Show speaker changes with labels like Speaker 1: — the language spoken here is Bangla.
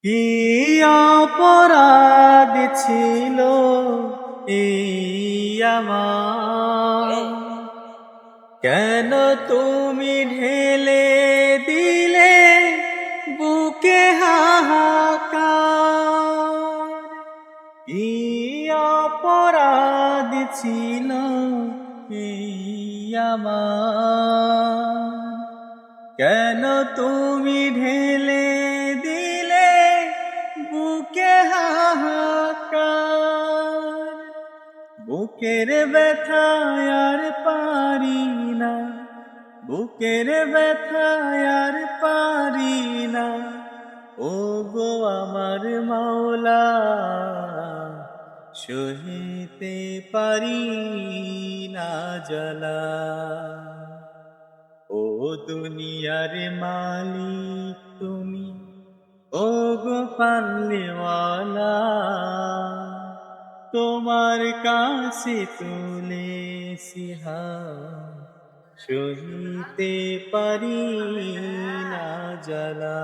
Speaker 1: কি অপরাধ ছিল এই আমার, কেন তুমি ঢেলে দিলে বুকে হাহাকার। কি অপরাধ ছিল এই আমার, কেন তুমি ঢেলে দিলে বুকে হাহাকার। বুকের ব্যথায় আর পারি না, বুকের ব্যথায় আর পারি না, ও গো আমার মাওলা, সহিতে পারি না জ্বালা। ও দুনিয়ার মালিক তুমি, ও গো পাল্লেওয়ালা, তোমার কাছে তুলেছি হাত, সহিতে পারি না জ্বালা।